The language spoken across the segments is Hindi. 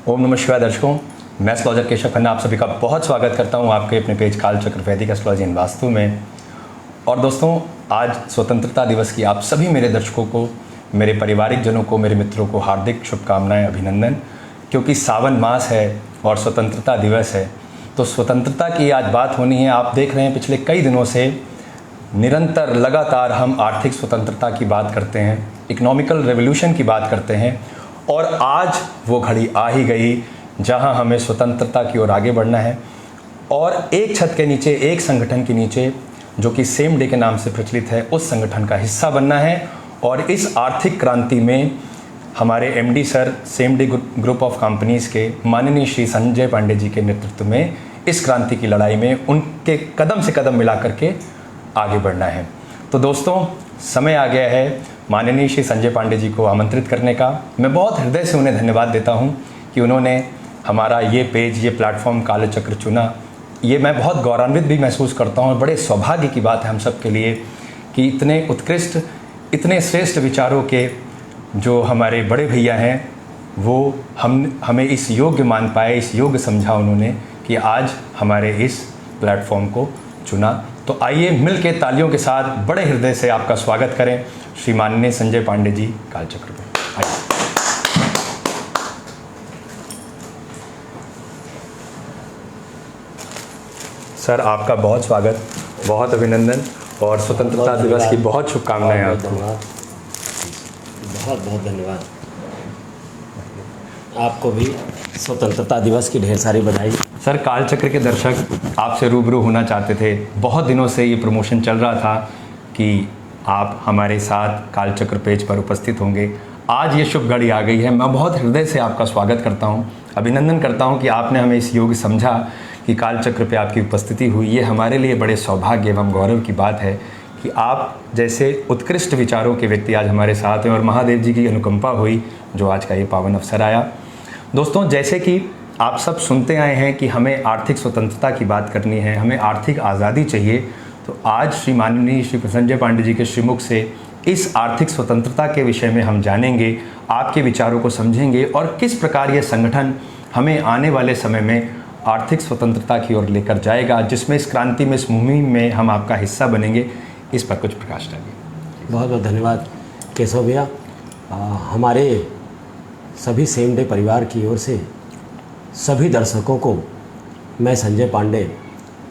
ओम नमः शिवाय दर्शकों, मैं एस्ट्रोलॉजर केशव खन्ना आप सभी का बहुत स्वागत करता हूं आपके अपने पेज कालचक्र वैदिक एस्ट्रोलॉजी इन वास्तु में। और दोस्तों, आज स्वतंत्रता दिवस की आप सभी मेरे दर्शकों को, मेरे पारिवारिक जनों को, मेरे मित्रों को हार्दिक शुभकामनाएं, अभिनंदन। क्योंकि सावन मास है और स्वतंत्रता दिवस है, तो स्वतंत्रता की आज बात होनी है। आप देख रहे हैं पिछले कई दिनों से निरंतर लगातार हम आर्थिक स्वतंत्रता की बात करते हैं, इकोनॉमिकल रेवोल्यूशन की बात करते हैं, और आज वो घड़ी आ ही गई जहां हमें स्वतंत्रता की ओर आगे बढ़ना है और एक छत के नीचे, एक संगठन के नीचे जो कि सेम डे के नाम से प्रचलित है, उस संगठन का हिस्सा बनना है। और इस आर्थिक क्रांति में हमारे MD sir, same day group of companies के माननीय श्री संजय पांडे जी के नेतृत्व में इस क्रांति की लड़ाई में उनके कदम से कदम मिला करके आगे बढ़ना है। तो दोस्तों, समय आ गया है माननीय श्री संजय पांडे जी को आमंत्रित करने का। मैं बहुत हृदय से उन्हें धन्यवाद देता हूं कि उन्होंने हमारा ये पेज, ये प्लेटफॉर्म कालचक्र चुना। ये मैं बहुत गौरवान्वित भी महसूस करता हूं। बड़े सौभाग्य की बात है हम सब के लिए कि इतने उत्कृष्ट, इतने श्रेष्ठ विचारों के जो हमारे बड़े भैया हैं, वो हमें इस योग्य मान पाए, इस योग्य समझा उन्होंने कि आज हमारे इस प्लेटफॉर्म को चुना। तो आइए मिल के तालियों के साथ बड़े हृदय से आपका स्वागत करें श्री माननीय संजय पांडे जी कालचक्र पे। आइए। सर, आपका बहुत स्वागत, बहुत अभिनंदन और स्वतंत्रता दिवस की बहुत शुभकामनाएं आपको। बहुत बहुत धन्यवाद। आपको भी स्वतंत्रता दिवस की ढेर सारी बधाई। सर, कालचक्र के दर्शक आपसे रूबरू होना चाहते थे। बहुत दिनों से ये प्रमोशन चल रहा था कि आप हमारे साथ कालचक्र पेज पर उपस्थित होंगे। आज ये शुभ घड़ी आ गई है। मैं बहुत हृदय से आपका स्वागत करता हूँ, अभिनंदन करता हूँ कि आपने हमें इस योग्य समझा कि कालचक्र पे आपकी उपस्थिति हुई। ये हमारे लिए बड़े सौभाग्य एवं गौरव की बात है कि आप जैसे उत्कृष्ट विचारों के व्यक्ति आज हमारे साथ हैं और महादेव जी की अनुकंपा हुई जो आज का ये पावन अवसर आया। दोस्तों, जैसे कि आप सब सुनते आए हैं कि हमें आर्थिक स्वतंत्रता की बात करनी है, हमें आर्थिक आज़ादी चाहिए, तो आज श्री माननीय श्री संजय पांडे जी के श्रीमुख से इस आर्थिक स्वतंत्रता के विषय में हम जानेंगे, आपके विचारों को समझेंगे और किस प्रकार ये संगठन हमें आने वाले समय में आर्थिक स्वतंत्रता की ओर लेकर जाएगा, जिसमें इस क्रांति में, इस मुहिम में हम आपका हिस्सा बनेंगे। इस पर कुछ प्रकाश डालिए। बहुत बहुत धन्यवाद केशव भैया। हमारे सभी सेम डे परिवार की ओर से सभी दर्शकों को मैं संजय पांडे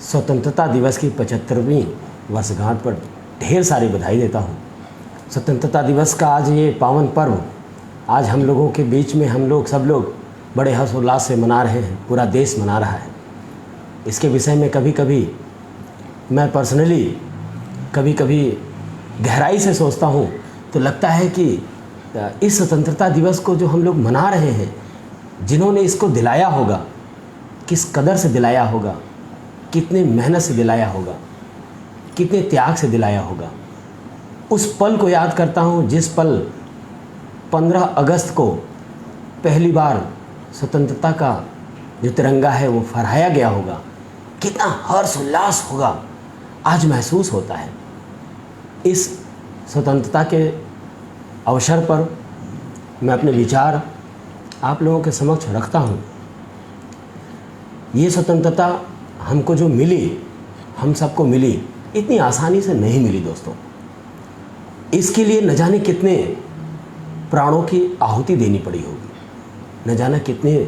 स्वतंत्रता दिवस की 75वीं वर्षगांठ पर ढेर सारी बधाई देता हूं। स्वतंत्रता दिवस का आज ये पावन पर्व आज हम लोगों के बीच में हम सब लोग बड़े हर्षोल्लास से मना रहे हैं, पूरा देश मना रहा है। इसके विषय में कभी कभी मैं पर्सनली कभी गहराई से सोचता हूं तो लगता है कि इस स्वतंत्रता दिवस को जो हम लोग मना रहे हैं, जिन्होंने इसको दिलाया होगा, किस कदर से दिलाया होगा, कितने मेहनत से दिलाया होगा, कितने त्याग से दिलाया होगा, उस पल को याद करता हूँ जिस पल 15 अगस्त को पहली बार स्वतंत्रता का जो तिरंगा है वो फहराया गया होगा। कितना हर्ष उल्लास होगा आज महसूस होता है। इस स्वतंत्रता के अवसर पर मैं अपने विचार आप लोगों के समक्ष रखता हूँ। ये स्वतंत्रता हमको जो मिली, हम सबको मिली, इतनी आसानी से नहीं मिली दोस्तों। इसके लिए न जाने कितने प्राणों की आहुति देनी पड़ी होगी, न जाने कितने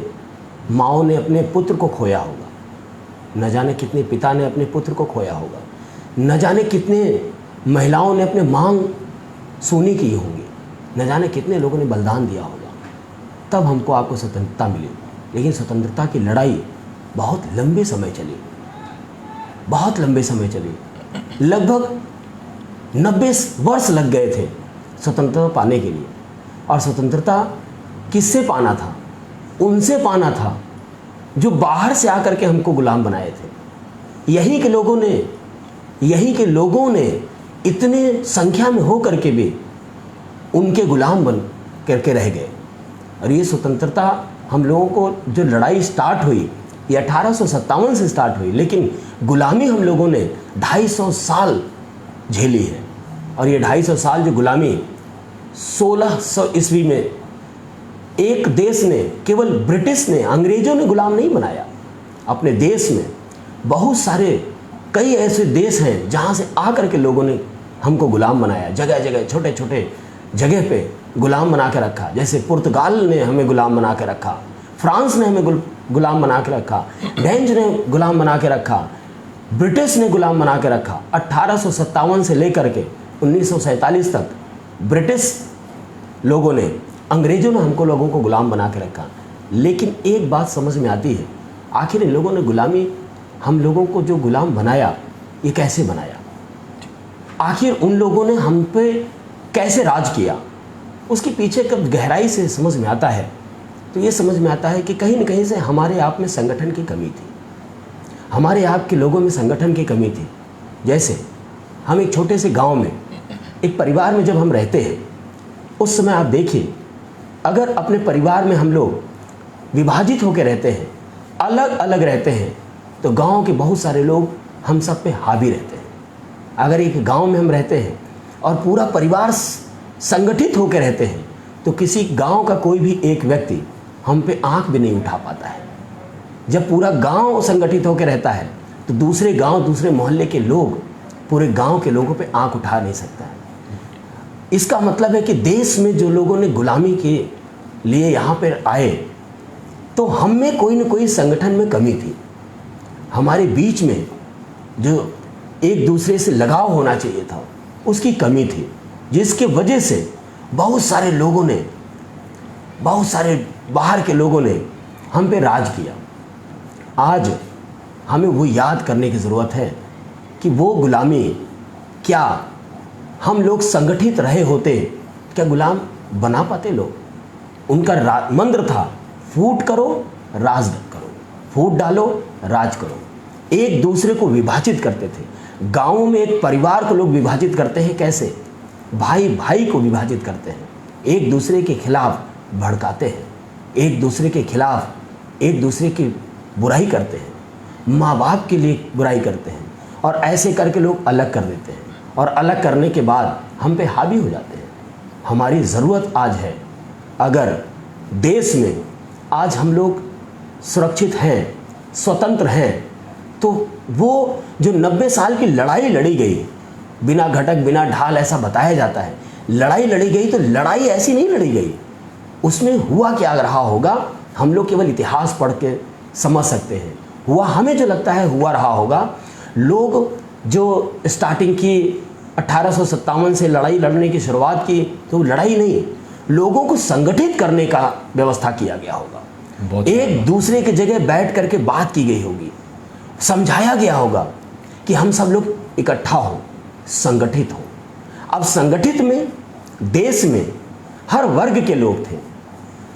माँओं ने अपने पुत्र को खोया होगा, न जाने कितने पिता ने अपने पुत्र को खोया होगा, न जाने कितने महिलाओं ने अपने मांग सूनी की होंगी, न जाने कितने लोगों ने बलिदान दिया होगा, तब हमको आपको स्वतंत्रता मिली। लेकिन स्वतंत्रता की लड़ाई बहुत लंबे समय चली, बहुत लंबे समय चली। लगभग 90 वर्ष लग गए थे स्वतंत्रता पाने के लिए। और स्वतंत्रता किससे पाना था? उनसे पाना था जो बाहर से आकर के हमको गुलाम बनाए थे। यहीं के लोगों ने इतने संख्या में हो करके भी उनके गुलाम बन करके रह गए। और ये स्वतंत्रता हम लोगों को जो लड़ाई स्टार्ट हुई, ये 1857 से स्टार्ट हुई, लेकिन गुलामी हम लोगों ने 250 साल झेली है। और ये 250 साल जो गुलामी 1600 ईस्वी में एक देश ने, केवल ब्रिटिश ने, अंग्रेजों ने गुलाम नहीं बनाया। अपने देश में बहुत सारे कई ऐसे देश हैं जहाँ से आकर के लोगों ने हमको गुलाम बनाया। जगह जगह, छोटे छोटे जगह पे गुलाम बना के रखा। जैसे पुर्तगाल ने हमें गुलाम बना के रखा, फ्रांस ने हमें गुलाम बना के रखा, डेंज ने गुलाम बना के रखा, ब्रिटिश ने गुलाम बना के रखा। 1857 से लेकर के 1947 तक ब्रिटिश लोगों ने, अंग्रेजों ने हमको लोगों को गुलाम बना के रखा। लेकिन एक बात समझ में आती है, आखिर इन लोगों ने गुलामी, हम लोगों को जो गुलाम बनाया, ये कैसे बनाया? आखिर उन लोगों ने हम पे कैसे राज किया? उसके पीछे कब गहराई से समझ में आता है तो ये समझ में आता है कि कहीं न कहीं से हमारे आप में संगठन की कमी थी, हमारे आप के लोगों में संगठन की कमी थी। जैसे हम एक छोटे से गांव में, एक परिवार में जब हम रहते हैं, उस समय आप देखिए, अगर अपने परिवार में हम लोग विभाजित होकर रहते हैं, अलग अलग रहते हैं, तो गांव के बहुत सारे लोग हम सब पे हावी रहते हैं। अगर एक गांव में हम रहते हैं और पूरा परिवार संगठित होकर रहते हैं, तो किसी गांव का कोई भी एक व्यक्ति हम पे आंख भी नहीं उठा पाता है। जब पूरा गांव संगठित होकर रहता है तो दूसरे गांव, दूसरे मोहल्ले के लोग पूरे गांव के लोगों पे आंख उठा नहीं सकता है। इसका मतलब है कि देश में जो लोगों ने गुलामी के लिए यहाँ पर आए, तो हम में कोई न कोई संगठन में कमी थी। हमारे बीच में जो एक दूसरे से लगाव होना चाहिए था, उसकी कमी थी, जिसके वजह से बहुत सारे लोगों ने, बहुत सारे बाहर के लोगों ने हम पे राज किया। आज हमें वो याद करने की ज़रूरत है कि वो गुलामी, क्या हम लोग संगठित रहे होते, क्या गुलाम बना पाते लोग? उनका मंत्र था, फूट करो राज करो, फूट डालो राज करो। एक दूसरे को विभाजित करते थे। गाँव में एक परिवार को लोग विभाजित करते हैं कैसे? भाई भाई को विभाजित करते हैं, एक दूसरे के खिलाफ भड़काते हैं, एक दूसरे के खिलाफ एक दूसरे की बुराई करते हैं, माँ बाप के लिए बुराई करते हैं, और ऐसे करके लोग अलग कर देते हैं, और अलग करने के बाद हम पे हावी हो जाते हैं। हमारी ज़रूरत आज है, अगर देश में आज हम लोग सुरक्षित हैं, स्वतंत्र हैं, तो वो जो 90 साल की लड़ाई लड़ी गई, बिना घटक बिना ढाल ऐसा बताया जाता है, लड़ाई लड़ी गई, तो लड़ाई ऐसी नहीं लड़ी गई। उसमें हुआ क्या रहा होगा, हम लोग केवल इतिहास पढ़ के समझ सकते हैं। हुआ, हमें जो लगता है हुआ रहा होगा, लोग जो स्टार्टिंग की 1857 से लड़ाई लड़ने की शुरुआत की, तो लड़ाई नहीं, लोगों को संगठित करने का व्यवस्था किया गया होगा। एक दूसरे की जगह बैठ करके बात की गई होगी, समझाया गया होगा कि हम सब लोग इकट्ठा हो, संगठित हो। अब संगठित में देश में हर वर्ग के लोग थे,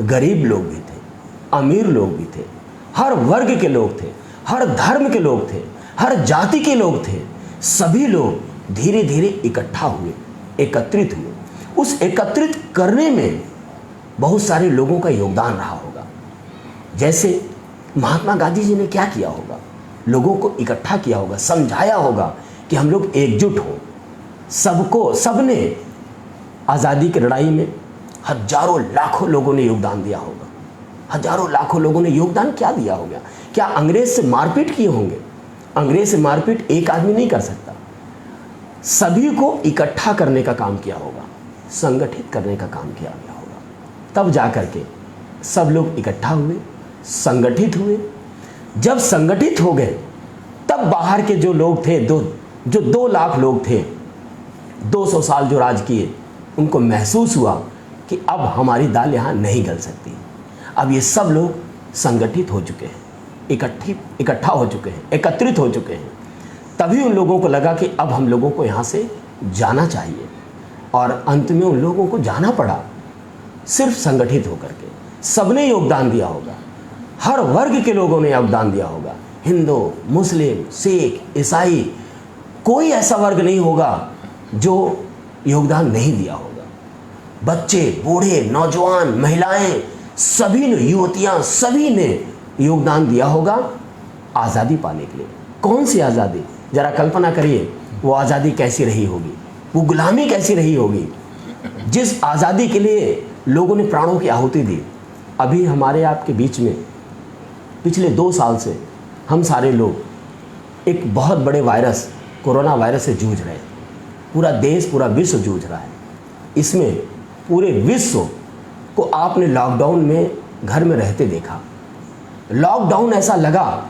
गरीब लोग भी थे, अमीर लोग भी थे, हर वर्ग के लोग थे, हर धर्म के लोग थे, हर जाति के लोग थे। सभी लोग धीरे धीरे इकट्ठा हुए, एकत्रित हुए। उस एकत्रित करने में बहुत सारे लोगों का योगदान रहा होगा। जैसे महात्मा गांधी जी ने क्या किया होगा, लोगों को इकट्ठा किया होगा, समझाया होगा कि हम लोग एकजुट हो। सबको, सबने आज़ादी की लड़ाई में हजारों लाखों लोगों ने योगदान दिया होगा। हजारों लाखों लोगों ने योगदान क्या दिया होगा? क्या अंग्रेज से मारपीट किए होंगे? अंग्रेज से मारपीट एक आदमी नहीं कर सकता। सभी को इकट्ठा करने का काम किया होगा, संगठित करने का काम किया गया होगा। तब जाकर के सब लोग इकट्ठा हुए, संगठित हुए। जब संगठित हो गए, तब बाहर के जो लोग थे, जो 2 लाख लोग थे, 200 साल जो राज किए, उनको महसूस हुआ कि अब हमारी दाल यहाँ नहीं गल सकती। अब ये सब लोग संगठित हो चुके हैं, इकट्ठा हो चुके हैं, एकत्रित हो चुके हैं। तभी उन लोगों को लगा कि अब हम लोगों को यहाँ से जाना चाहिए, और अंत में उन लोगों को जाना पड़ा सिर्फ संगठित होकर के। सबने योगदान दिया होगा, हर वर्ग के लोगों ने योगदान दिया होगा। हिंदू, मुस्लिम, सिख, ईसाई, कोई ऐसा वर्ग नहीं होगा जो योगदान नहीं दिया होगा। बच्चे, बूढ़े, नौजवान, महिलाएं, सभी ने, युवतियां, सभी ने योगदान दिया होगा आज़ादी पाने के लिए। कौन सी आज़ादी? जरा कल्पना करिए, वो आज़ादी कैसी रही होगी, वो गुलामी कैसी रही होगी। जिस आज़ादी के लिए लोगों ने प्राणों की आहुति दी, अभी हमारे आपके बीच में पिछले 2 साल से हम सारे लोग एक बहुत बड़े वायरस, कोरोना वायरस से जूझ रहे हैं। पूरा देश, पूरा विश्व जूझ रहा है। इसमें पूरे विश्व को आपने लॉकडाउन में घर में रहते देखा। लॉकडाउन ऐसा लगा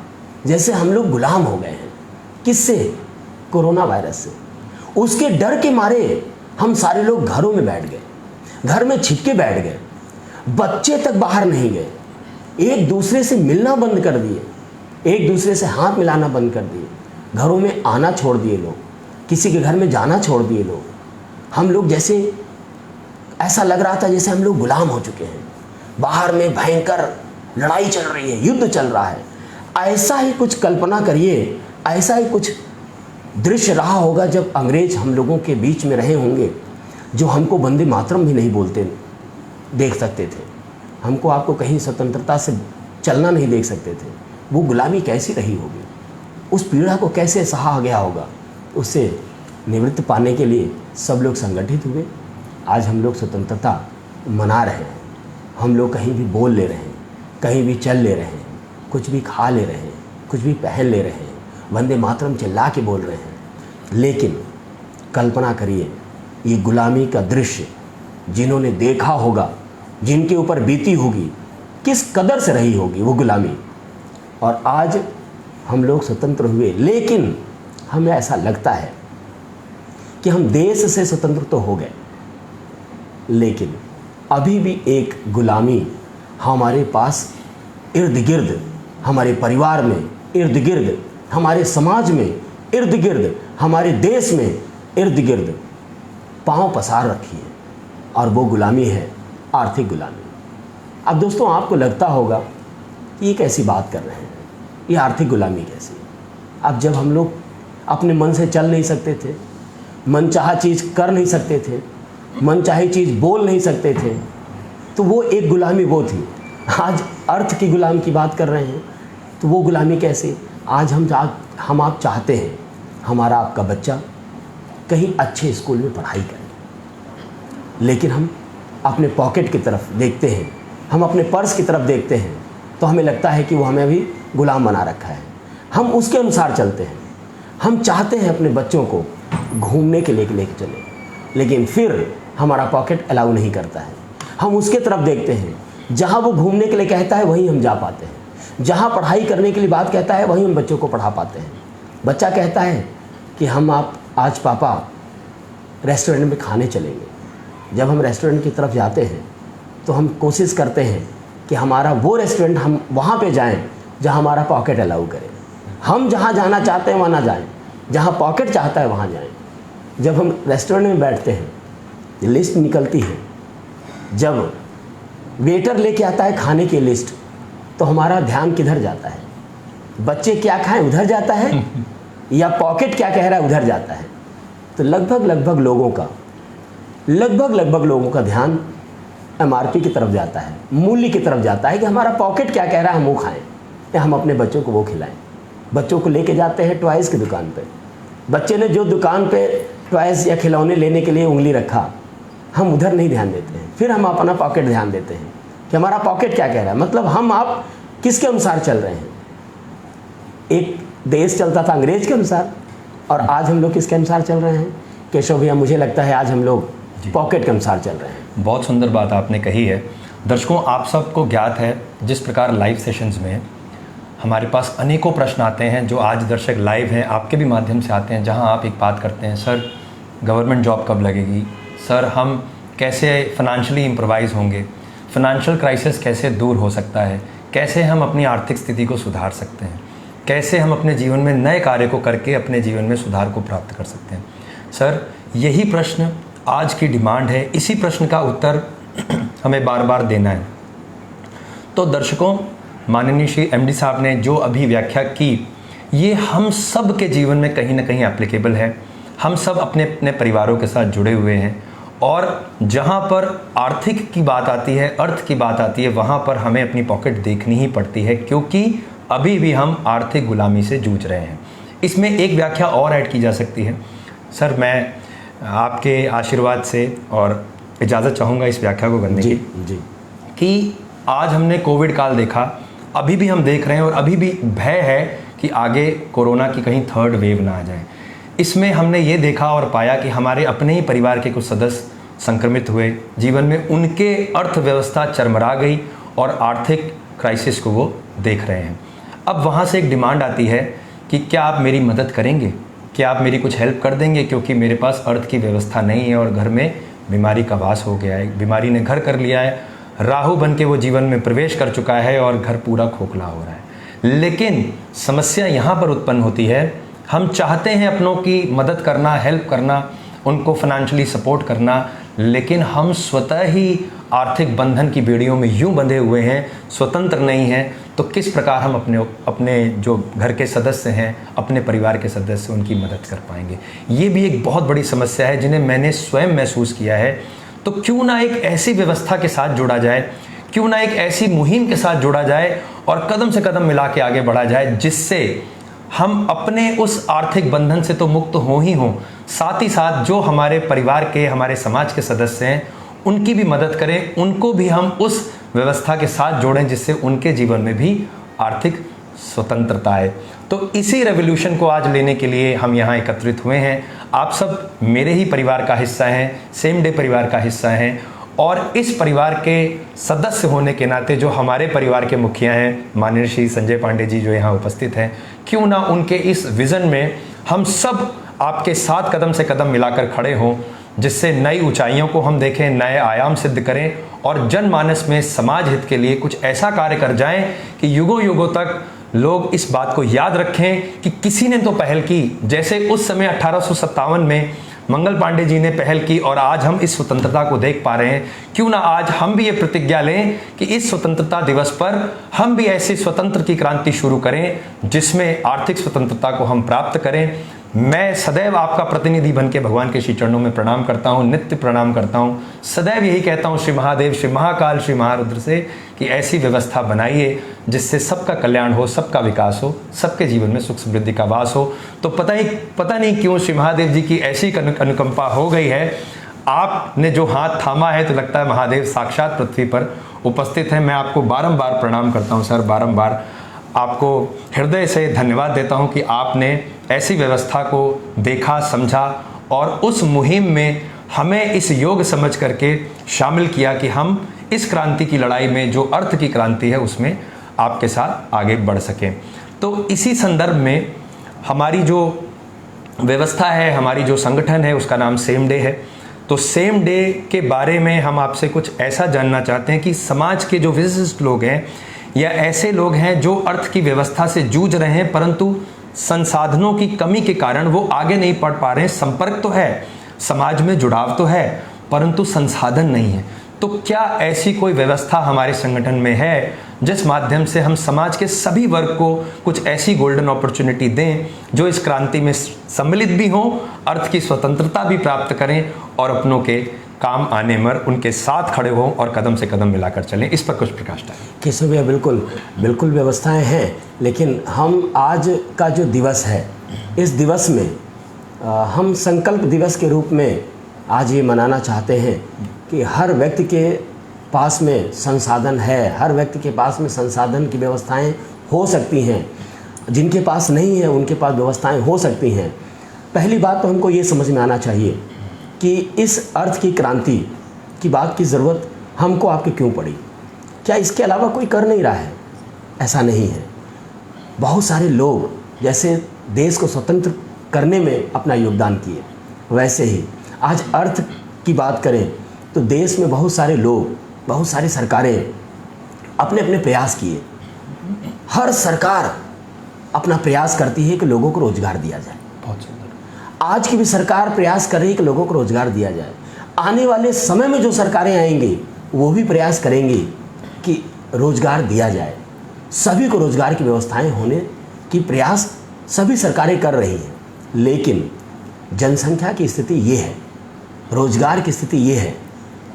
जैसे हम लोग गुलाम हो गए हैं। किससे? कोरोना वायरस से। उसके डर के मारे हम सारे लोग घरों में बैठ गए, घर में छिपके बैठ गए। बच्चे तक बाहर नहीं गए, एक दूसरे से मिलना बंद कर दिए, एक दूसरे से हाथ मिलाना बंद कर दिए, घरों में आना छोड़ दिए लोग, किसी के घर में जाना छोड़ दिए लोग। हम लोग जैसे, ऐसा लग रहा था जैसे हम लोग गुलाम हो चुके हैं। बाहर में भयंकर लड़ाई चल रही है, युद्ध चल रहा है। ऐसा ही कुछ कल्पना करिए, ऐसा ही कुछ दृश्य रहा होगा जब अंग्रेज हम लोगों के बीच में रहे होंगे, जो हमको वंदे मातरम भी नहीं बोलते देख सकते थे, हमको आपको कहीं स्वतंत्रता से चलना नहीं देख सकते थे। वो गुलामी कैसी रही होगी, उस पीड़ा को कैसे सहा गया होगा। उससे निवृत्त पाने के लिए सब लोग संगठित हुए। आज हम लोग स्वतंत्रता मना रहे हैं। हम लोग कहीं भी बोल ले रहे हैं, कहीं भी चल ले रहे हैं, कुछ भी खा ले रहे हैं, कुछ भी पहन ले रहे हैं, वंदे मातरम चिल्ला के बोल रहे हैं। लेकिन कल्पना करिए, ये गुलामी का दृश्य जिन्होंने देखा होगा, जिनके ऊपर बीती होगी, किस कदर से रही होगी वो गुलामी। और आज हम लोग स्वतंत्र हुए, लेकिन हमें ऐसा लगता है कि हम देश से स्वतंत्र तो हो गए, लेकिन अभी भी एक गुलामी हमारे पास इर्द गिर्द, हमारे परिवार में इर्द गिर्द, हमारे समाज में इर्द गिर्द, हमारे देश में इर्द गिर्द पांव पसार रखी है। और वो गुलामी है आर्थिक गुलामी। अब दोस्तों, आपको लगता होगा कि ये कैसी बात कर रहे हैं, ये आर्थिक गुलामी कैसी। अब जब हम लोग अपने मन से चल नहीं सकते थे, मनचाहा चीज़ कर नहीं सकते थे, मनचाही चीज़ बोल नहीं सकते थे, तो वो एक गुलामी वो थी। आज अर्थ की गुलामी की बात कर रहे हैं, तो वो गुलामी कैसे? आज हम आप चाहते हैं हमारा आपका बच्चा कहीं अच्छे स्कूल में पढ़ाई करे, लेकिन हम अपने पॉकेट की तरफ देखते हैं, हम अपने पर्स की तरफ देखते हैं, तो हमें लगता है कि वो हमें अभी गुलाम बना रखा है। हम उसके अनुसार चलते हैं। हम चाहते हैं अपने बच्चों को घूमने के लिए लेके चले, लेकिन फिर हमारा पॉकेट अलाउ नहीं करता है। हम उसके तरफ देखते हैं, जहाँ वो घूमने के लिए कहता है वहीं हम जा पाते हैं, जहाँ पढ़ाई करने के लिए बात कहता है वहीं हम बच्चों को पढ़ा पाते हैं। बच्चा कहता है कि हम आप आज पापा रेस्टोरेंट में खाने चलेंगे। जब हम रेस्टोरेंट की तरफ जाते हैं तो हम कोशिश करते हैं कि हमारा वो रेस्टोरेंट, हम वहाँ पे जाएं जहाँ हमारा पॉकेट अलाउ करे। हम जहाँ जाना चाहते हैं वहाँ ना जाएं, जहाँ पॉकेट चाहता है वहाँ जाएं। जब हम रेस्टोरेंट में बैठते हैं, लिस्ट निकलती है, जब वेटर लेके आता है खाने की लिस्ट, तो हमारा ध्यान किधर जाता है? बच्चे क्या खाएं उधर जाता है, या पॉकेट क्या कह रहा है उधर जाता है। तो लगभग लोगों का ध्यान MRP की तरफ जाता है, मूल्य की तरफ जाता है कि हमारा पॉकेट क्या कह रहा है हम वो खाएं, या हम अपने बच्चों को वो खिलाएं। बच्चों को लेके जाते हैं टॉयज़ की दुकान पे। बच्चे ने जो दुकान पे टॉयज़ या खिलौने लेने के लिए उंगली रखा, हम उधर नहीं ध्यान देते हैं। फिर हम अपना पॉकेट ध्यान देते हैं कि हमारा पॉकेट क्या कह रहा है। मतलब हम आप किसके अनुसार चल रहे हैं? एक देश चलता था अंग्रेज के अनुसार, और आज हम लोग किसके अनुसार चल रहे हैं? केशव भैया, मुझे लगता है आज हम लोग पॉकेट के अनुसार चल रहे हैं। बहुत सुंदर बात आपने कही है। दर्शकों, आप सबको ज्ञात है जिस प्रकार लाइव सेशंस में हमारे पास अनेकों प्रश्न आते हैं, जो आज दर्शक लाइव हैं आपके भी माध्यम से आते हैं, जहां आप एक बात करते हैं, सर गवर्नमेंट जॉब कब लगेगी, सर हम कैसे फाइनेंशियली इम्प्रोवाइज़ होंगे, फाइनेंशियल क्राइसिस कैसे दूर हो सकता है, कैसे हम अपनी आर्थिक स्थिति को सुधार सकते हैं, कैसे हम अपने जीवन में नए कार्य को करके अपने जीवन में सुधार को प्राप्त कर सकते हैं। सर, यही प्रश्न आज की डिमांड है, इसी प्रश्न का उत्तर हमें बार बार देना है। तो दर्शकों, माननीय श्री MD साहब ने जो अभी व्याख्या की, ये हम सब के जीवन में कहीं ना कहीं एप्लीकेबल है। हम सब अपने अपने परिवारों के साथ जुड़े हुए हैं, और जहाँ पर आर्थिक की बात आती है, अर्थ की बात आती है, वहाँ पर हमें अपनी पॉकेट देखनी ही पड़ती है, क्योंकि अभी भी हम आर्थिक गुलामी से जूझ रहे हैं। इसमें एक व्याख्या और ऐड की जा सकती है। सर, मैं आपके आशीर्वाद से और इजाज़त चाहूँगा इस व्याख्या को करने की, जी, कि आज हमने कोविड काल देखा, अभी भी हम देख रहे हैं और अभी भी भय है कि आगे कोरोना की कहीं थर्ड वेव ना आ जाए। इसमें हमने ये देखा और पाया कि हमारे अपने ही परिवार के कुछ सदस्य संक्रमित हुए, जीवन में उनके अर्थव्यवस्था चरमरा गई और आर्थिक क्राइसिस को वो देख रहे हैं। अब वहाँ से एक डिमांड आती है कि क्या आप मेरी मदद करेंगे, क्या आप मेरी कुछ हेल्प कर देंगे, क्योंकि मेरे पास अर्थ की व्यवस्था नहीं है और घर में बीमारी का वास हो गया है, बीमारी ने घर कर लिया है, राहु बन के वो जीवन में प्रवेश कर चुका है और घर पूरा खोखला हो रहा है। लेकिन समस्या यहाँ पर उत्पन्न होती है, हम चाहते हैं अपनों की मदद करना, हेल्प करना, उनको फाइनेंशियली सपोर्ट करना, लेकिन हम स्वतः ही आर्थिक बंधन की बेड़ियों में यूं बंधे हुए हैं, स्वतंत्र नहीं हैं, तो किस प्रकार हम अपने जो घर के सदस्य हैं, अपने परिवार के सदस्य, उनकी मदद कर पाएंगे। ये भी एक बहुत बड़ी समस्या है जिन्हें मैंने स्वयं महसूस किया है। तो क्यों ना एक ऐसी व्यवस्था के साथ जुड़ा जाए, क्यों ना एक ऐसी मुहिम के साथ जुड़ा जाए और कदम से कदम मिला के आगे बढ़ा जाए, जिससे हम अपने उस आर्थिक बंधन से तो मुक्त हो ही हों, साथ ही साथ जो हमारे परिवार के, हमारे समाज के सदस्य हैं, उनकी भी मदद करें, उनको भी हम उस व्यवस्था के साथ जोड़ें जिससे उनके जीवन में भी आर्थिक स्वतंत्रता आए। तो इसी रेवोल्यूशन को आज लेने के लिए हम यहाँ एकत्रित हुए हैं। आप सब मेरे ही परिवार का हिस्सा हैं, सेम डे परिवार का हिस्सा हैं, और इस परिवार के सदस्य होने के नाते जो हमारे परिवार के मुखिया हैं, माननीय श्री संजय पांडे जी जो यहाँ उपस्थित हैं, क्यों ना उनके इस विज़न में हम सब आपके साथ कदम से कदम मिलाकर खड़े हों, जिससे नई ऊंचाइयों को हम देखें, नए आयाम सिद्ध करें और जनमानस में समाज हित के लिए कुछ ऐसा कार्य कर जाएं कि युगों युगों तक लोग इस बात को याद रखें कि किसी ने तो पहल की। जैसे उस समय 1857 में मंगल पांडे जी ने पहल की और आज हम इस स्वतंत्रता को देख पा रहे हैं, क्यों ना आज हम भी ये प्रतिज्ञा लें कि इस स्वतंत्रता दिवस पर हम भी ऐसी स्वतंत्र की क्रांति शुरू करें जिसमें आर्थिक स्वतंत्रता को हम प्राप्त करें। मैं सदैव आपका प्रतिनिधि बन के भगवान के श्री चरणों में प्रणाम करता हूँ, नित्य प्रणाम करता हूँ। सदैव यही कहता हूँ श्री महादेव, श्री महाकाल, श्री महारुद्र से कि ऐसी व्यवस्था बनाइए जिससे सबका कल्याण हो, सबका विकास हो, सबके जीवन में सुख समृद्धि का वास हो। तो पता नहीं क्यों श्री महादेव जी की ऐसी अनुकंपा हो गई है, आपने जो हाथ थामा है तो लगता है महादेव साक्षात पृथ्वी पर उपस्थित है। मैं आपको बारंबार प्रणाम करता हूँ सर, बारंबार आपको हृदय से धन्यवाद देता हूं कि आपने ऐसी व्यवस्था को देखा, समझा और उस मुहिम में हमें इस योग समझ करके शामिल किया कि हम इस क्रांति की लड़ाई में, जो अर्थ की क्रांति है, उसमें आपके साथ आगे बढ़ सकें। तो इसी संदर्भ में हमारी जो व्यवस्था है, हमारी जो संगठन है, उसका नाम सेम डे है। तो सेम डे के बारे में हम आपसे कुछ ऐसा जानना चाहते हैं कि समाज के जो विशिष्ट लोग हैं या ऐसे लोग हैं जो अर्थ की व्यवस्था से जूझ रहे हैं, परंतु संसाधनों की कमी के कारण वो आगे नहीं बढ़ पा रहे हैं। संपर्क तो है, समाज में जुड़ाव तो है, परंतु संसाधन नहीं है। तो क्या ऐसी कोई व्यवस्था हमारे संगठन में है जिस माध्यम से हम समाज के सभी वर्ग को कुछ ऐसी गोल्डन अपॉर्चुनिटी दें जो इस क्रांति में सम्मिलित भी हों, अर्थ की स्वतंत्रता भी प्राप्त करें और अपनों के काम आने में उनके साथ खड़े हों और कदम से कदम मिलाकर चलें। इस पर कुछ प्रकाश डालें। केशव भैया, बिल्कुल व्यवस्थाएं हैं, लेकिन हम आज का जो दिवस है, इस दिवस में हम संकल्प दिवस के रूप में आज ये मनाना चाहते हैं कि हर व्यक्ति के पास में संसाधन है, हर व्यक्ति के पास में संसाधन की व्यवस्थाएं हो सकती हैं। जिनके पास नहीं है उनके पास व्यवस्थाएं हो सकती हैं। पहली बात तो हमको ये समझ में आना चाहिए कि इस अर्थ की क्रांति की बात की ज़रूरत हमको आपके क्यों पड़ी। क्या इसके अलावा कोई कर नहीं रहा है? ऐसा नहीं है। बहुत सारे लोग जैसे देश को स्वतंत्र करने में अपना योगदान किए, वैसे ही आज अर्थ की बात करें तो देश में बहुत सारे लोग, बहुत सारी सरकारें अपने अपने प्रयास किए। हर सरकार अपना प्रयास करती है कि लोगों को रोजगार दिया जाए। बहुत सुंदर। आज की भी सरकार प्रयास कर रही है कि लोगों को रोजगार दिया जाए। आने वाले समय में जो सरकारें आएंगी वो भी प्रयास करेंगी कि रोजगार दिया जाए। सभी को रोजगार की व्यवस्थाएं होने की प्रयास सभी सरकारें कर रही हैं, लेकिन जनसंख्या की स्थिति ये है, रोजगार की स्थिति ये है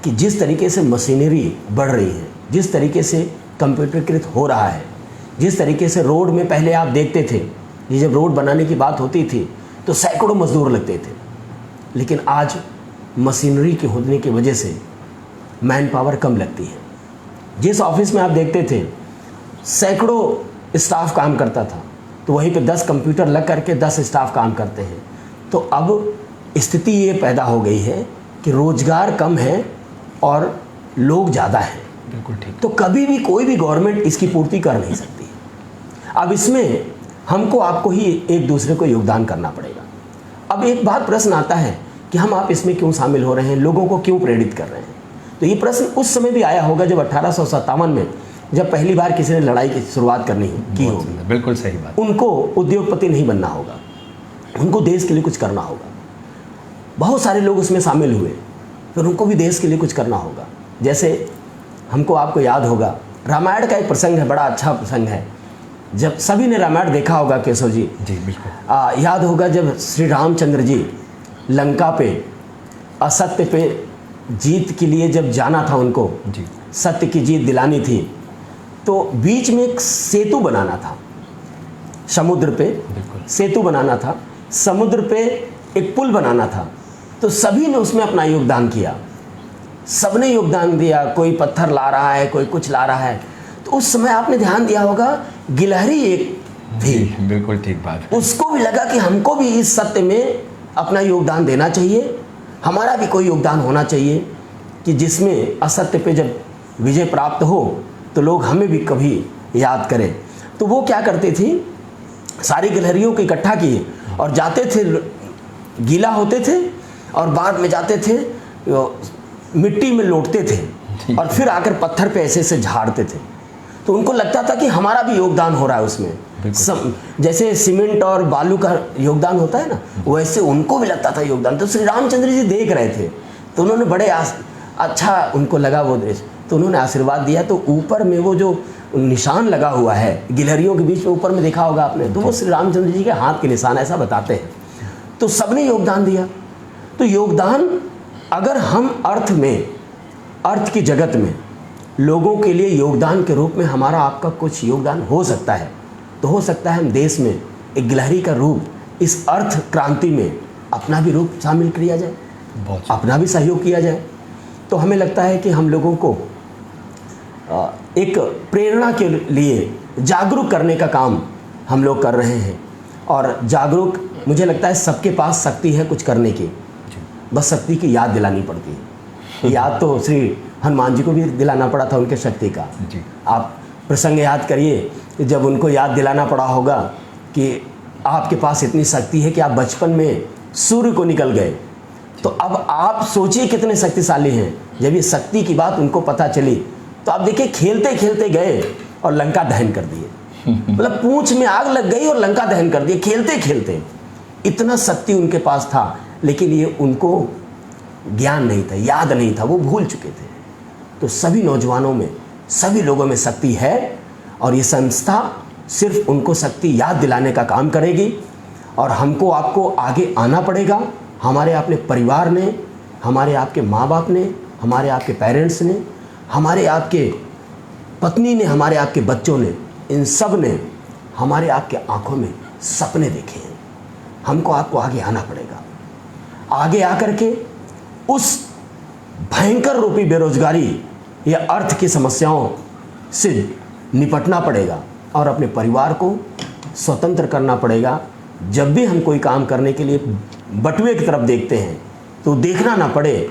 कि जिस तरीके से मशीनरी बढ़ रही है, जिस तरीके से कंप्यूटरीकृत हो रहा है, जिस तरीके से रोड में पहले आप देखते थे, ये जब रोड बनाने की बात होती थी तो सैकड़ों मजदूर लगते थे, लेकिन आज मशीनरी के होने की वजह से मैन पावर कम लगती है। जिस ऑफिस में आप देखते थे सैकड़ों स्टाफ काम करता था, तो वहीं पे 10 कंप्यूटर लग करके 10 स्टाफ काम करते हैं। तो अब स्थिति ये पैदा हो गई है कि रोजगार कम है और लोग ज़्यादा हैं। बिल्कुल ठीक। तो कभी भी कोई भी गवर्नमेंट इसकी पूर्ति कर नहीं सकती। अब इसमें हमको आपको ही एक दूसरे को योगदान करना पड़ेगा। अब एक बात प्रश्न आता है कि हम आप इसमें क्यों शामिल हो रहे हैं, लोगों को क्यों प्रेरित कर रहे हैं। तो ये प्रश्न उस समय भी आया होगा जब 1857 में जब पहली बार किसी ने लड़ाई की शुरुआत की होगी। बिल्कुल सही बात। उनको उद्योगपति नहीं बनना होगा, उनको देश के लिए कुछ करना होगा। बहुत सारे लोग उसमें शामिल हुए, फिर उनको भी देश के लिए कुछ करना होगा। जैसे हमको आपको याद होगा, रामायण का एक प्रसंग है, बड़ा अच्छा प्रसंग है। जब सभी ने रामायण देखा होगा केशव जी, बिल्कुल याद होगा जब श्री रामचंद्र जी लंका पे असत्य पे जीत के लिए जब जाना था, उनको जी सत्य की जीत दिलानी थी, तो बीच में एक सेतु बनाना था, समुद्र पे सेतु बनाना था, समुद्र पे एक पुल बनाना था। तो सभी ने उसमें अपना योगदान किया, सबने योगदान दिया। कोई पत्थर ला रहा है, कोई कुछ ला रहा है। तो उस समय आपने ध्यान दिया होगा, गिलहरी एक थी, बिल्कुल ठीक बात। उसको भी लगा कि हमको भी इस सत्य में अपना योगदान देना चाहिए, हमारा भी कोई योगदान होना चाहिए कि जिसमें असत्य पे जब विजय प्राप्त हो तो लोग हमें भी कभी याद करें। तो वो क्या करते थी, सारी गिलहरियों को इकट्ठा किए और जाते थे, गीला होते थे और बाद में जाते थे मिट्टी में लौटते थे और फिर आकर पत्थर पे ऐसे से झाड़ते थे। तो उनको लगता था कि हमारा भी योगदान हो रहा है उसमें। जैसे सीमेंट और बालू का योगदान होता है ना, वैसे उनको भी लगता था योगदान। तो श्री रामचंद्र जी देख रहे थे, तो उन्होंने बड़े अच्छा उनको लगा वो दृश्य, तो उन्होंने आशीर्वाद दिया। तो ऊपर में वो जो निशान लगा हुआ है गिलहरियों के बीच में, ऊपर में देखा होगा आपने, तो वो श्री रामचंद्र जी के हाथ के निशान ऐसा बताते हैं। तो सबने योगदान दिया। तो योगदान, अगर हम अर्थ की जगत में लोगों के लिए योगदान के रूप में हमारा आपका कुछ योगदान हो सकता है, तो हो सकता है हम देश में एक गिलहरी का रूप इस अर्थ क्रांति में अपना भी रूप शामिल किया जाए, अपना भी सहयोग किया जाए। तो हमें लगता है कि हम लोगों को एक प्रेरणा के लिए जागरूक करने का काम हम लोग कर रहे हैं। और जागरूक, मुझे लगता है सबके पास शक्ति है कुछ करने की, बस शक्ति की याद दिलानी पड़ती है। याद तो श्री हनुमान जी को भी दिलाना पड़ा था उनके शक्ति का। आप प्रसंग याद करिए, जब उनको याद दिलाना पड़ा होगा कि आपके पास इतनी शक्ति है कि आप बचपन में सूर्य को निकल गए, तो अब आप सोचिए कितने शक्तिशाली हैं। जब ये शक्ति की बात उनको पता चली, तो आप देखिए खेलते खेलते गए और लंका दहन कर दिए। मतलब पूंछ में आग लग गई और लंका दहन कर दिए खेलते खेलते। इतना शक्ति उनके पास था, लेकिन ये उनको ज्ञान नहीं था, याद नहीं था, वो भूल चुके थे। तो सभी नौजवानों में, सभी लोगों में शक्ति है और ये संस्था सिर्फ उनको शक्ति याद दिलाने का काम करेगी। और हमको आपको आगे आना पड़ेगा। हमारे अपने परिवार ने, हमारे आपके माँ बाप ने, हमारे आपके पेरेंट्स ने, हमारे आपके पत्नी ने, हमारे आपके बच्चों ने, इन सब ने हमारे आपके आंखों में सपने देखे हैं। हमको आपको आगे आना पड़ेगा। आगे आकर के उस भयंकर रूपी बेरोजगारी या अर्थ की समस्याओं से निपटना पड़ेगा और अपने परिवार को स्वतंत्र करना पड़ेगा। जब भी हम कोई काम करने के लिए बटुए की तरफ देखते हैं, तो देखना ना पड़े,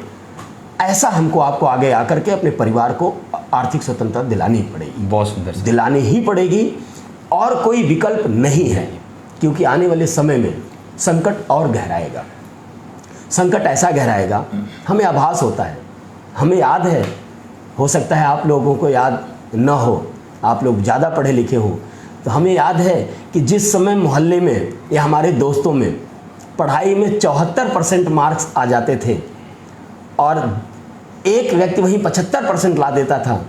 ऐसा हमको आपको आगे आकर के अपने परिवार को आर्थिक स्वतंत्रता दिलानी पड़ेगी। बहुत सुंदर, दिलानी ही पड़ेगी और कोई विकल्प नहीं है। क्योंकि आने वाले समय में संकट और गहराएगा। संकट ऐसा गहराएगा, हमें आभास होता है, हमें याद है, हो सकता है आप लोगों को याद न हो, आप लोग ज़्यादा पढ़े लिखे हो, तो हमें याद है कि जिस समय मोहल्ले में या हमारे दोस्तों में पढ़ाई में 74% मार्क्स आ जाते थे और एक व्यक्ति वहीं 75% ला देता था,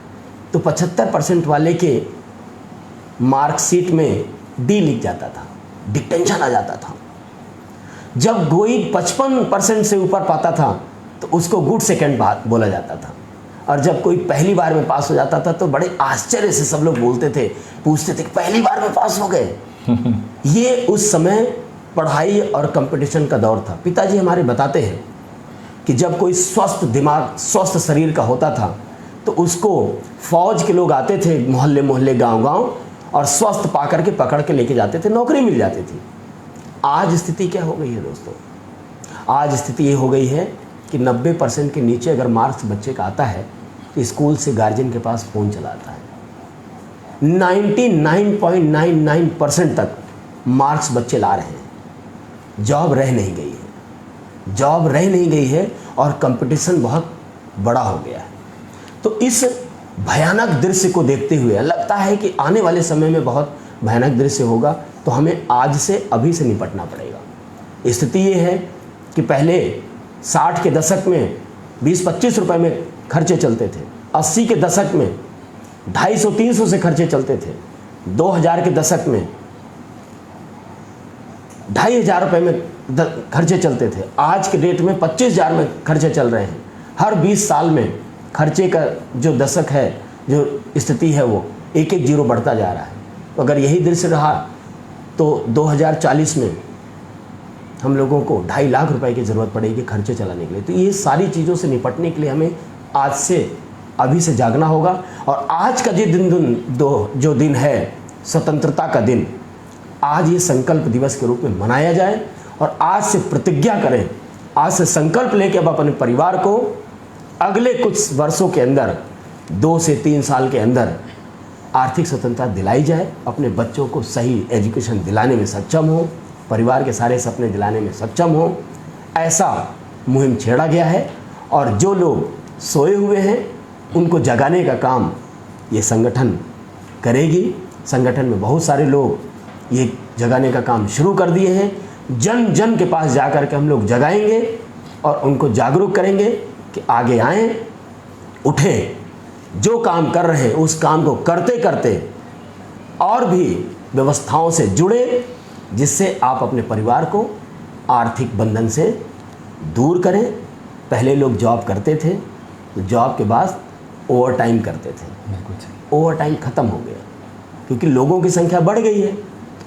तो 75% वाले के मार्कशीट में डी लिख जाता था, डिटेंशन आ जाता था। जब कोई 55% से ऊपर पाता था तो उसको गुड सेकंड बात बोला जाता था। और जब कोई पहली बार में पास हो जाता था तो बड़े आश्चर्य से सब लोग बोलते थे, पूछते थे, पहली बार में पास हो गए। ये उस समय पढ़ाई और कंपटीशन का दौर था। पिताजी हमारे बताते हैं कि जब कोई स्वस्थ दिमाग, स्वस्थ शरीर का होता था, तो उसको फौज के लोग आते थे मोहल्ले मोहल्ले गांव गांव और स्वस्थ पा करके पकड़ के लेके जाते थे, नौकरी मिल जाती थी। आज स्थिति क्या हो गई है दोस्तों? आज स्थिति ये हो गई है कि 90% के नीचे अगर मार्क्स बच्चे का आता है तो स्कूल से गार्जियन के पास फ़ोन चला आता है। 99.99% तक मार्क्स बच्चे ला रहे हैं। जॉब रह नहीं गई है, जॉब रह नहीं गई है और कंपटीशन बहुत बड़ा हो गया है। तो इस भयानक दृश्य को देखते हुए लगता है कि आने वाले समय में बहुत भयानक दृश्य होगा, तो हमें आज से अभी से निपटना पड़ेगा। स्थिति ये है कि पहले 60 के दशक में 20-25 रुपए में खर्चे चलते थे, 80 के दशक में 250-300 से खर्चे चलते थे, 2000 के दशक में 2500 रुपये में खर्चे चलते थे। आज के डेट में 25,000 में खर्चे चल रहे हैं। हर 20 साल में खर्चे का जो दशक है, जो स्थिति है, वो एक एक जीरो बढ़ता जा रहा है। तो अगर यही दृश्य रहा तो 2040 में हम लोगों को 2.5 लाख रुपए की ज़रूरत पड़ेगी खर्चे चलाने के लिए। तो ये सारी चीज़ों से निपटने के लिए हमें आज से अभी से जागना होगा। और आज का जो दिन है स्वतंत्रता का दिन, आज ये संकल्प दिवस के रूप में मनाया जाए और आज से प्रतिज्ञा करें, आज से संकल्प लेके अब अपने परिवार को अगले कुछ वर्षों के अंदर 2 से 3 साल के अंदर आर्थिक स्वतंत्रता दिलाई जाए, अपने बच्चों को सही एजुकेशन दिलाने में सक्षम हो, परिवार के सारे सपने दिलाने में सक्षम हो। ऐसा मुहिम छेड़ा गया है और जो लोग सोए हुए हैं उनको जगाने का काम ये संगठन करेगी। संगठन में बहुत सारे लोग ये जगाने का काम शुरू कर दिए हैं। जन जन के पास जा कर के हम लोग जगाएंगे और उनको जागरूक करेंगे कि आगे आएं, उठें, जो काम कर रहे हैं उस काम को करते करते और भी व्यवस्थाओं से जुड़े, जिससे आप अपने परिवार को आर्थिक बंधन से दूर करें। पहले लोग जॉब करते थे तो जॉब के बाद ओवर टाइम करते थे, ओवर टाइम ख़त्म हो गया क्योंकि लोगों की संख्या बढ़ गई है,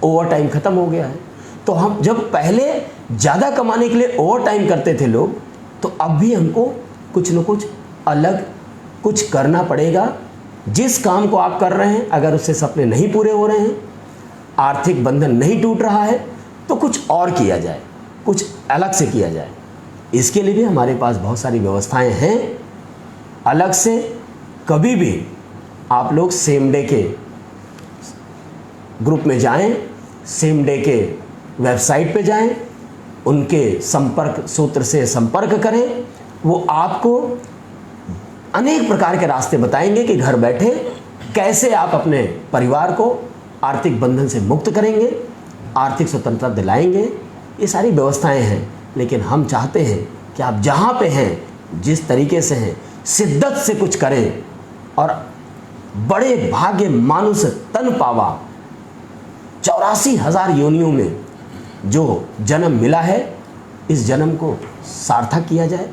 ओवर टाइम ख़त्म हो गया है। तो हम जब पहले ज़्यादा कमाने के लिए ओवर टाइम करते थे लोग, तो अब भी हमको कुछ न कुछ अलग कुछ करना पड़ेगा। जिस काम को आप कर रहे हैं अगर उससे सपने नहीं पूरे हो रहे हैं, आर्थिक बंधन नहीं टूट रहा है, तो कुछ और किया जाए, कुछ अलग से किया जाए। इसके लिए भी हमारे पास बहुत सारी व्यवस्थाएं हैं। अलग से कभी भी आप लोग सेम डे के ग्रुप में जाएं, सेम डे के वेबसाइट पे जाएं, उनके संपर्क सूत्र से संपर्क करें। वो आपको अनेक प्रकार के रास्ते बताएंगे कि घर बैठे कैसे आप अपने परिवार को आर्थिक बंधन से मुक्त करेंगे, आर्थिक स्वतंत्रता दिलाएंगे। ये सारी व्यवस्थाएं हैं, लेकिन हम चाहते हैं कि आप जहाँ पे हैं, जिस तरीके से हैं, शिद्दत से कुछ करें और बड़े भाग्य मानुष तन पावा 84,000 योनियों में जो जन्म मिला है, इस जन्म को सार्थक किया जाए,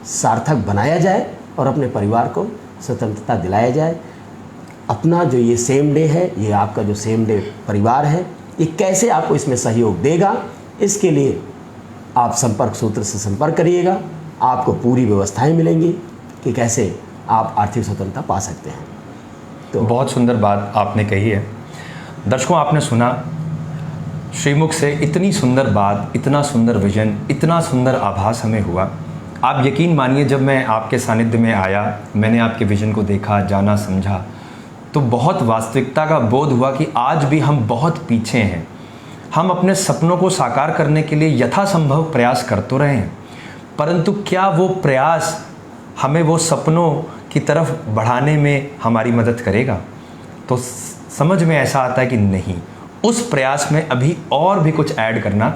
सार्थक बनाया जाए और अपने परिवार को स्वतंत्रता दिलाया जाए। अपना जो ये सेम डे है, ये आपका जो सेम डे परिवार है, ये कैसे आपको इसमें सहयोग देगा, इसके लिए आप संपर्क सूत्र से संपर्क करिएगा। आपको पूरी व्यवस्थाएं मिलेंगी कि कैसे आप आर्थिक स्वतंत्रता पा सकते हैं। तो बहुत सुंदर बात आपने कही है। दर्शकों, आपने सुना श्रीमुख से इतनी सुंदर बात, इतना सुंदर विजन, इतना सुंदर आभास हमें हुआ। आप यकीन मानिए, जब मैं आपके सानिध्य में आया, मैंने आपके विजन को देखा, जाना, समझा, तो बहुत वास्तविकता का बोध हुआ कि आज भी हम बहुत पीछे हैं। हम अपने सपनों को साकार करने के लिए यथासंभव प्रयास कर तो रहे हैं, परंतु क्या वो प्रयास हमें वो सपनों की तरफ बढ़ाने में हमारी मदद करेगा? तो समझ में ऐसा आता है कि नहीं, उस प्रयास में अभी और भी कुछ ऐड करना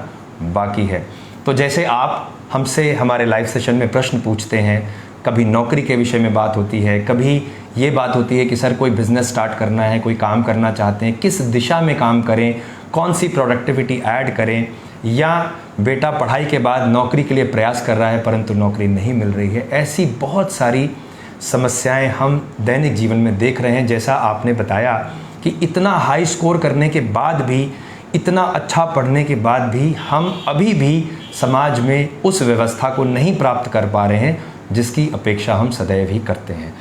बाकी है। तो जैसे आप हमसे हमारे लाइव सेशन में प्रश्न पूछते हैं, कभी नौकरी के विषय में बात होती है, कभी ये बात होती है कि सर कोई बिज़नेस स्टार्ट करना है, कोई काम करना चाहते हैं, किस दिशा में काम करें, कौन सी प्रोडक्टिविटी ऐड करें, या बेटा पढ़ाई के बाद नौकरी के लिए प्रयास कर रहा है परंतु नौकरी नहीं मिल रही है। ऐसी बहुत सारी समस्याएं हम दैनिक जीवन में देख रहे हैं। जैसा आपने बताया कि इतना हाई स्कोर करने के बाद भी, इतना अच्छा पढ़ने के बाद भी हम अभी भी समाज में उस व्यवस्था को नहीं प्राप्त कर पा रहे हैं जिसकी अपेक्षा हम सदैव ही करते हैं।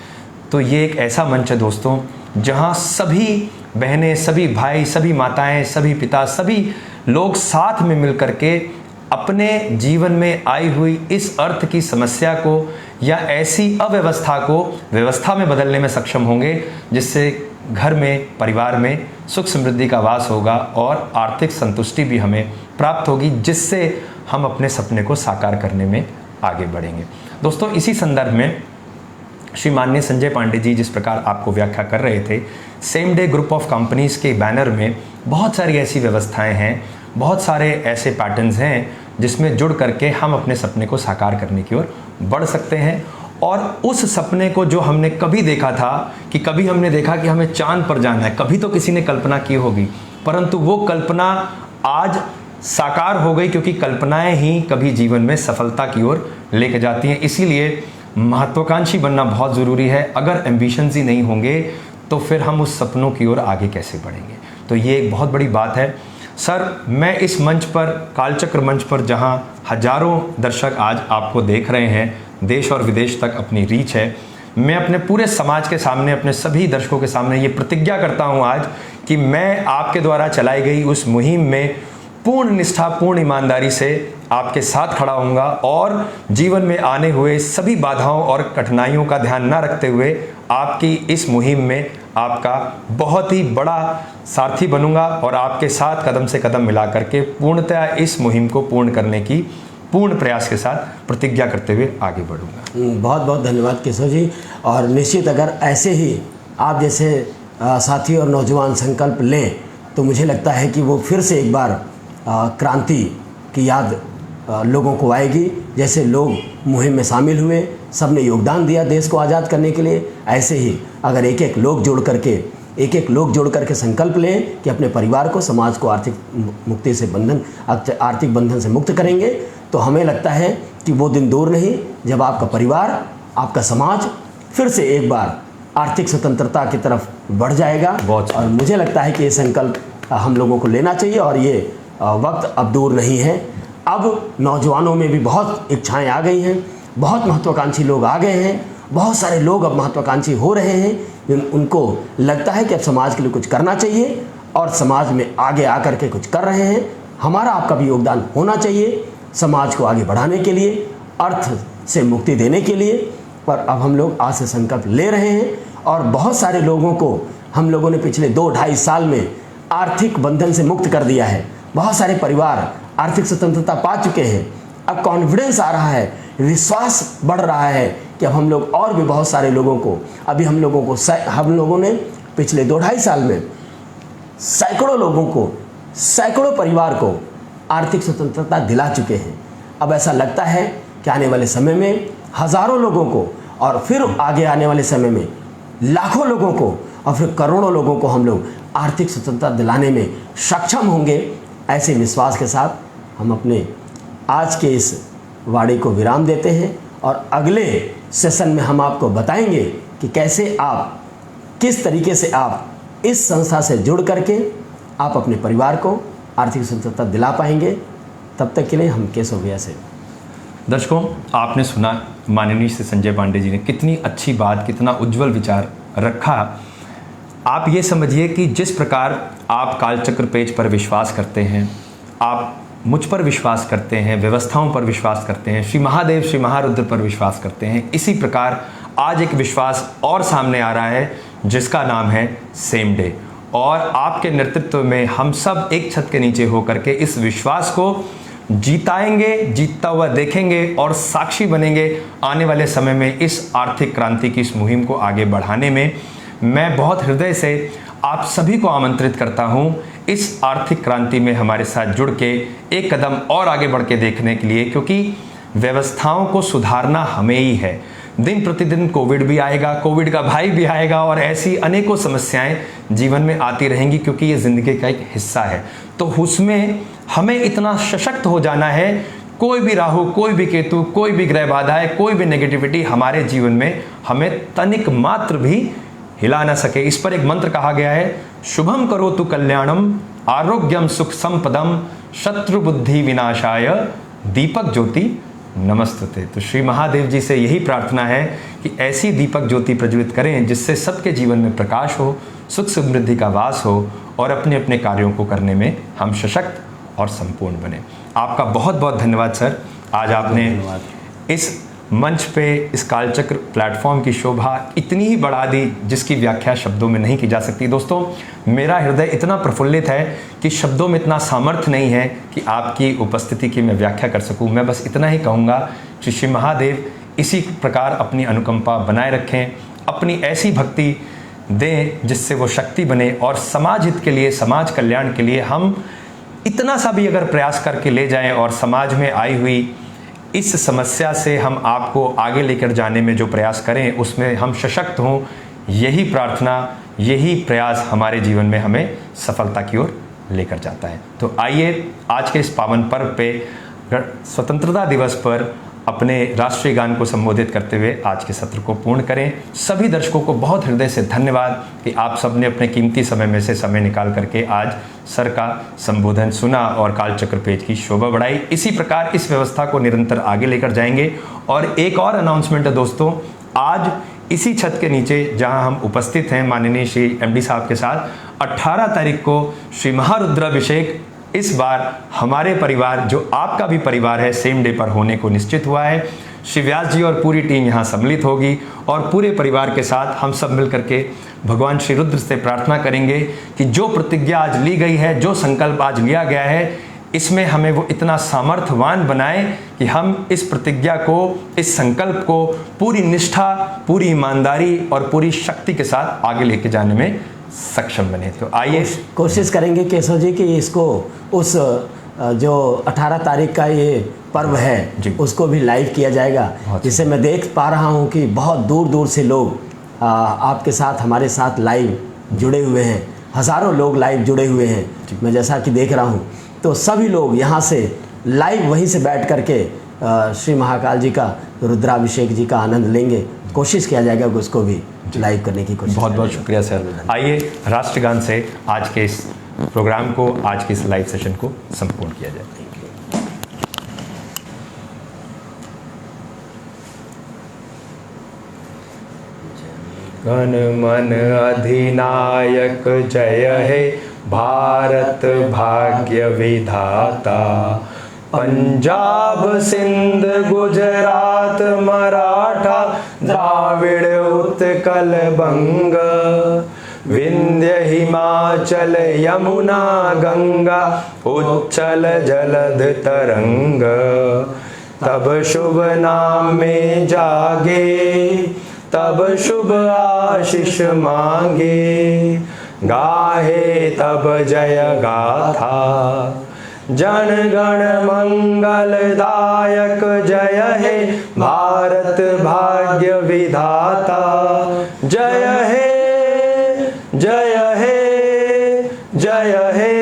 तो ये एक ऐसा मंच है दोस्तों जहाँ सभी बहनें, सभी भाई, सभी माताएं, सभी पिता, सभी लोग साथ में मिल करके अपने जीवन में आई हुई इस अर्थ की समस्या को या ऐसी अव्यवस्था को व्यवस्था में बदलने में सक्षम होंगे, जिससे घर में, परिवार में सुख समृद्धि का वास होगा और आर्थिक संतुष्टि भी हमें प्राप्त होगी, जिससे हम अपने सपने को साकार करने में आगे बढ़ेंगे। दोस्तों, इसी संदर्भ में श्री माननीय संजय पांडे जी जिस प्रकार आपको व्याख्या कर रहे थे, same day group of companies के बैनर में बहुत सारी ऐसी व्यवस्थाएं हैं, बहुत सारे ऐसे पैटर्न्स हैं जिसमें जुड़ करके हम अपने सपने को साकार करने की ओर बढ़ सकते हैं। और उस सपने को जो हमने कभी देखा था कि कभी हमने देखा कि हमें चांद पर जाना है, कभी तो किसी ने कल्पना की होगी, परंतु वो कल्पना आज साकार हो गई, क्योंकि कल्पनाएं ही कभी जीवन में सफलता की ओर लेके जाती हैं। इसीलिए महत्वाकांक्षी बनना बहुत ज़रूरी है। अगर एम्बिशंस ही नहीं होंगे तो फिर हम उस सपनों की ओर आगे कैसे बढ़ेंगे। तो ये एक बहुत बड़ी बात है। सर, मैं इस मंच पर, कालचक्र मंच पर, जहां हजारों दर्शक आज आपको देख रहे हैं, देश और विदेश तक अपनी रीच है, मैं अपने पूरे समाज के सामने, अपने सभी दर्शकों के सामने ये प्रतिज्ञा करता हूं आज कि मैं आपके द्वारा चलाई गई उस मुहिम में पूर्ण निष्ठा, पूर्ण ईमानदारी से आपके साथ खड़ा होऊंगा और जीवन में आने हुए सभी बाधाओं और कठिनाइयों का ध्यान न रखते हुए आपकी इस मुहिम में आपका बहुत ही बड़ा सारथी बनूंगा और आपके साथ कदम से कदम मिला करके पूर्णतया इस मुहिम को पूर्ण करने की पूर्ण प्रयास के साथ प्रतिज्ञा करते हुए आगे बढ़ूंगा। बहुत बहुत धन्यवाद केशव जी। और निश्चित अगर ऐसे ही आप जैसे साथी और नौजवान संकल्प लें तो मुझे लगता है कि वो फिर से एक बार क्रांति की याद लोगों को आएगी। जैसे लोग मुहिम में शामिल हुए, सबने योगदान दिया देश को आज़ाद करने के लिए, ऐसे ही अगर एक एक लोग जोड़ करके संकल्प लें कि अपने परिवार को, समाज को आर्थिक बंधन से मुक्त करेंगे, तो हमें लगता है कि वो दिन दूर नहीं जब आपका परिवार, आपका समाज फिर से एक बार आर्थिक स्वतंत्रता की तरफ बढ़ जाएगा। और मुझे लगता है कि ये संकल्प हम लोगों को लेना चाहिए और ये वक्त अब दूर नहीं है। अब नौजवानों में भी बहुत इच्छाएं आ गई हैं, बहुत महत्वाकांक्षी लोग आ गए हैं, बहुत सारे लोग अब महत्वाकांक्षी हो रहे हैं। उनको लगता है कि अब समाज के लिए कुछ करना चाहिए और समाज में आगे आकर के कुछ कर रहे हैं। हमारा आपका भी योगदान होना चाहिए समाज को आगे बढ़ाने के लिए, अर्थ से मुक्ति देने के लिए। पर अब हम लोग आज से संकल्प ले रहे हैं और बहुत सारे लोगों को हम लोगों ने पिछले 2-2.5 साल में आर्थिक बंधन से मुक्त कर दिया है। बहुत सारे परिवार आर्थिक स्वतंत्रता पा चुके हैं। अब कॉन्फिडेंस आ रहा है, विश्वास बढ़ रहा है कि अब हम लोग और भी बहुत सारे लोगों को, अभी हम लोगों ने पिछले 2-2.5 साल में सैकड़ों लोगों को, सैकड़ों परिवार को आर्थिक स्वतंत्रता दिला चुके हैं। अब ऐसा लगता है कि आने वाले समय में हज़ारों लोगों को और फिर आगे आने वाले समय में लाखों लोगों को और फिर करोड़ों लोगों को हम लोग आर्थिक स्वतंत्रता दिलाने में सक्षम होंगे। ऐसे विश्वास के साथ हम अपने आज के इस वाणी को विराम देते हैं और अगले सेशन में हम आपको बताएंगे कि कैसे आप, किस तरीके से आप इस संस्था से जुड़ करके आप अपने परिवार को आर्थिक स्वतंत्रता दिला पाएंगे। तब तक के लिए हम केशव भैया से। दर्शकों, आपने सुना माननीय श्री संजय पांडे जी ने कितनी अच्छी बात, कितना उज्जवल विचार रखा। आप ये समझिए कि जिस प्रकार आप कालचक्र पेज पर विश्वास करते हैं, आप मुझ पर विश्वास करते हैं, व्यवस्थाओं पर विश्वास करते हैं, श्री महादेव, श्री महारुद्र पर विश्वास करते हैं, इसी प्रकार आज एक विश्वास और सामने आ रहा है जिसका नाम है सेम डे। और आपके नेतृत्व में हम सब एक छत के नीचे होकर के इस विश्वास को जीताएंगे, जीतता हुआ देखेंगे और साक्षी बनेंगे आने वाले समय में इस आर्थिक क्रांति की इस मुहिम को आगे बढ़ाने में। मैं बहुत हृदय से आप सभी को आमंत्रित करता हूं इस आर्थिक क्रांति में हमारे साथ जुड़ के एक कदम और आगे बढ़ के देखने के लिए, क्योंकि व्यवस्थाओं को सुधारना हमें ही है। दिन प्रतिदिन कोविड भी आएगा, कोविड का भाई भी आएगा और ऐसी अनेकों समस्याएं जीवन में आती रहेंगी, क्योंकि ये ज़िंदगी का एक हिस्सा है। तो उसमें हमें इतना सशक्त हो जाना है, कोई भी राहु, कोई भी केतु, कोई भी ग्रह बाधाएं, कोई भी नेगेटिविटी हमारे जीवन में हमें तनिक मात्र भी हिला ना सके। इस पर एक मंत्र कहा गया है, शुभम करोतु कल्याणम आरोग्यम सुख संपदम शत्रु बुद्धि विनाशाय दीपक ज्योति नमस्तुते। तो श्री महादेव जी से यही प्रार्थना है कि ऐसी दीपक ज्योति प्रज्वलित करें जिससे सबके जीवन में प्रकाश हो, सुख समृद्धि का वास हो और अपने अपने कार्यों को करने में हम सशक्त और संपूर्ण बने। आपका बहुत बहुत धन्यवाद सर। आज आपने इस मंच पे इस कालचक्र प्लेटफॉर्म की शोभा इतनी ही बढ़ा दी जिसकी व्याख्या शब्दों में नहीं की जा सकती। दोस्तों, मेरा हृदय इतना प्रफुल्लित है कि शब्दों में इतना सामर्थ्य नहीं है कि आपकी उपस्थिति की मैं व्याख्या कर सकूं। मैं बस इतना ही कहूँगा कि श्री महादेव इसी प्रकार अपनी अनुकंपा बनाए रखें, अपनी ऐसी भक्ति दें जिससे वो शक्ति बने और समाज हित के लिए, समाज कल्याण के लिए हम इतना सा भी अगर प्रयास करके ले जाएं और समाज में आई हुई इस समस्या से हम आपको आगे लेकर जाने में जो प्रयास करें उसमें हम सशक्त हों, यही प्रार्थना, यही प्रयास हमारे जीवन में हमें सफलता की ओर लेकर जाता है। तो आइए आज के इस पावन पर्व पे स्वतंत्रता दिवस पर अपने राष्ट्रीय गान को संबोधित करते हुए आज के सत्र को पूर्ण करें। सभी दर्शकों को बहुत हृदय से धन्यवाद कि आप सबने अपने कीमती समय में से समय निकाल करके आज सर का संबोधन सुना और कालचक्र पेज की शोभा बढ़ाई। इसी प्रकार इस व्यवस्था को निरंतर आगे लेकर जाएंगे। और एक और अनाउंसमेंट है दोस्तों, आज इसी छत के नीचे जहां हम उपस्थित हैं माननीय श्री MD साहब के साथ, 18 तारीख को श्री महारुद्राभिषेक इस बार हमारे परिवार, जो आपका भी परिवार है, सेम डे पर होने को निश्चित हुआ है। श्री व्यास जी और पूरी टीम यहाँ सम्मिलित होगी और पूरे परिवार के साथ हम सब मिलकर के भगवान श्री रुद्र से प्रार्थना करेंगे कि जो प्रतिज्ञा आज ली गई है, जो संकल्प आज लिया गया है, इसमें हमें वो इतना सामर्थ्यवान बनाए कि हम इस प्रतिज्ञा को, इस संकल्प को पूरी निष्ठा, पूरी ईमानदारी और पूरी शक्ति के साथ आगे लेके जाने में सक्षम बने। तो आइए कोशिश करेंगे केशव जी कि इसको उस जो 18 तारीख का ये पर्व है उसको भी लाइव किया जाएगा, जिसे मैं देख पा रहा हूँ कि बहुत दूर दूर से लोग आपके साथ, हमारे साथ लाइव जुड़े हुए हैं। हज़ारों लोग लाइव जुड़े हुए हैं, मैं जैसा कि देख रहा हूँ। तो सभी लोग यहाँ से लाइव वहीं से बैठ करके श्री महाकाल जी का, रुद्राभिषेक जी का आनंद लेंगे। कोशिश किया जाएगा कि उसको भी लाइव करने की कोशिश। बहुत बहुत शुक्रिया सर। आइए राष्ट्रगान से आज के इस प्रोग्राम को, आज के इस लाइव सेशन को संपूर्ण किया जाए। घन मन अधिनायक जय हे भारत भाग्य विधाता, पंजाब सिंध गुजरात मराठा द्राविड़ उत्कल बंग, विंध्य हिमाचल यमुना गंगा उच्चल जलध तरंग, तब शुभ नाम में जागे, तब शुभ आशीष मांगे, गाहे तब जय गाथा, जन गण मंगलदायक जय हे भारत भाग्य विधाता, जय हे जय हे जय हे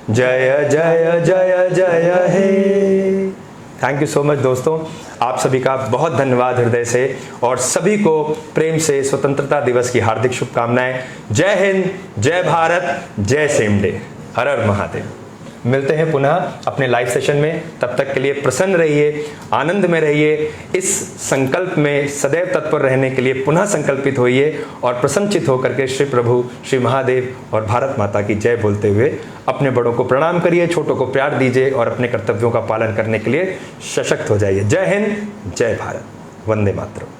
जय जय जय जय हे। थैंक यू सो मच दोस्तों, आप सभी का बहुत धन्यवाद हृदय से, और सभी को प्रेम से स्वतंत्रता दिवस की हार्दिक शुभकामनाएं। जय हिंद, जय भारत, जय सेम डे, हर हर महादेव। मिलते हैं पुनः अपने लाइव सेशन में, तब तक के लिए प्रसन्न रहिए, आनंद में रहिए, इस संकल्प में सदैव तत्पर रहने के लिए पुनः संकल्पित होइए और प्रसन्नचित होकर के श्री प्रभु श्री महादेव और भारत माता की जय बोलते हुए अपने बड़ों को प्रणाम करिए, छोटों को प्यार दीजिए और अपने कर्तव्यों का पालन करने के लिए सशक्त हो जाइए। जय हिंद, जय भारत, वंदे मातरम।